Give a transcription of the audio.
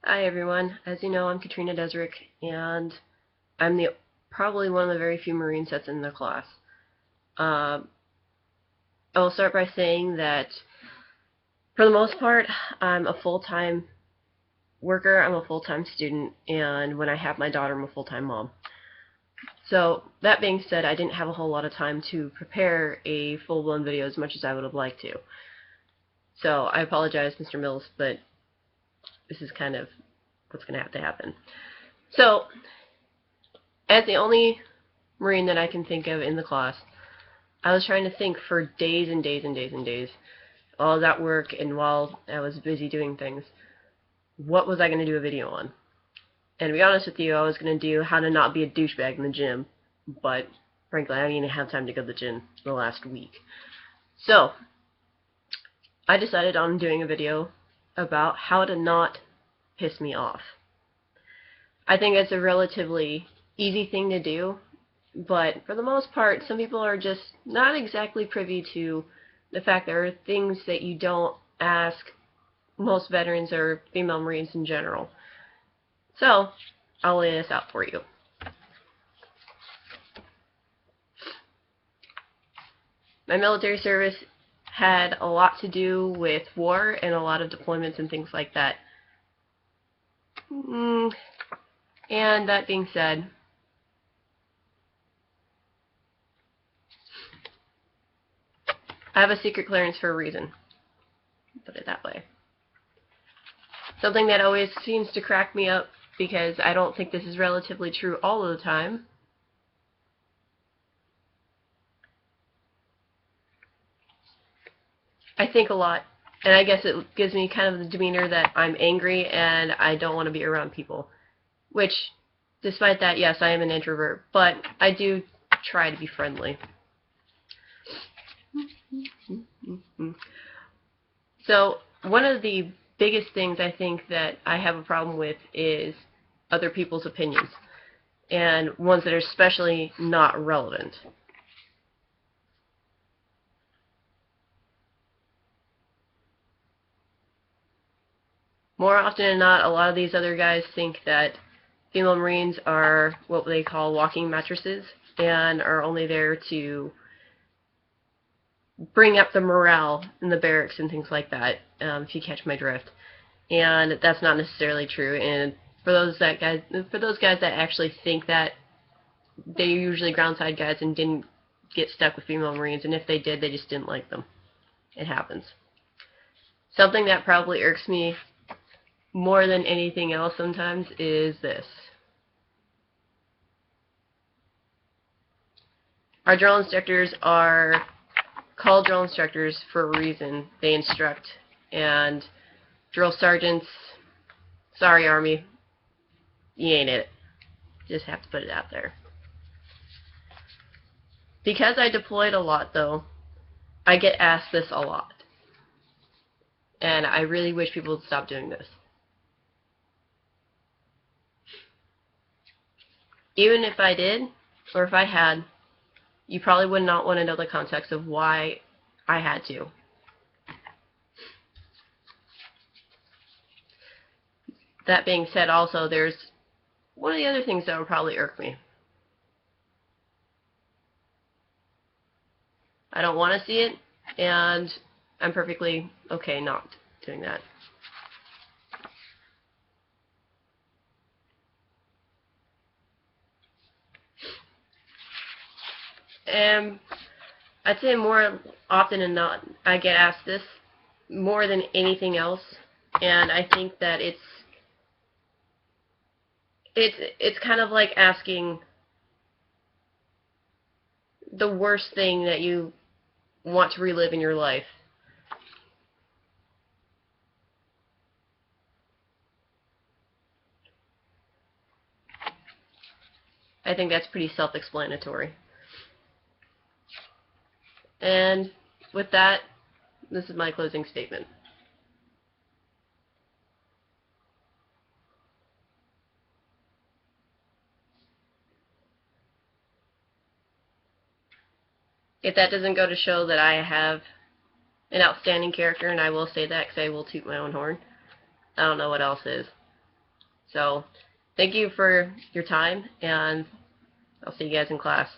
Hi everyone. As you know, I'm Katrina Desrick, and I'm probably one of the very few Marines that's in the class. I will start by saying that for the most part, I'm a full-time worker, I'm a full-time student, and when I have my daughter, I'm a full-time mom. So that being said, I didn't have a whole lot of time to prepare a full-blown video as much as I would have liked to. So I apologize, Mr. Mills, but this is kind of what's going to have to happen. So, as the only Marine that I can think of in the class, I was trying to think for days and days and days and days, while I was at work and while I was busy doing things, what was I going to do a video on? And to be honest with you, I was going to do how to not be a douchebag in the gym, but frankly, I didn't even have time to go to the gym the last week. So, I decided on doing a video about how to not piss me off. I think it's a relatively easy thing to do, but for the most part, some people are just not exactly privy to the fact there are things that you don't ask most veterans or female Marines in general. So, I'll lay this out for you. My military service had a lot to do with war and a lot of deployments and things like that. And that being said, I have a secret clearance for a reason. Put it that way. Something that always seems to crack me up, because I don't think this is relatively true all of the time. I think a lot, and I guess it gives me kind of the demeanor that I'm angry and I don't want to be around people. Which, despite that, yes, I am an introvert, but I do try to be friendly. So, one of the biggest things I think that I have a problem with is other people's opinions, and ones that are especially not relevant. More often than not, a lot of these other guys think that female Marines are what they call walking mattresses and are only there to bring up the morale in the barracks and things like that, if you catch my drift. And that's not necessarily true. And for those guys that actually think that, they're usually groundside guys and didn't get stuck with female Marines, and if they did, they just didn't like them. It happens. Something that probably irks me more than anything else sometimes is this. Our drill instructors are called drill instructors for a reason. They instruct, and drill sergeants, sorry Army, you ain't it. Just have to put it out there. Because I deployed a lot though, I get asked this a lot. And I really wish people would stop doing this. Even if I did, or if I had, you probably would not want to know the context of why I had to. That being said, also, there's one of the other things that would probably irk me. I don't want to see it, and I'm perfectly okay not doing that. I'd say more often than not, I get asked this more than anything else, and I think that it's kind of like asking the worst thing that you want to relive in your life. I think that's pretty self-explanatory. And with that, this is my closing statement. If that doesn't go to show that I have an outstanding character, and I will say that because I will toot my own horn, I don't know what else is. So thank you for your time, and I'll see you guys in class.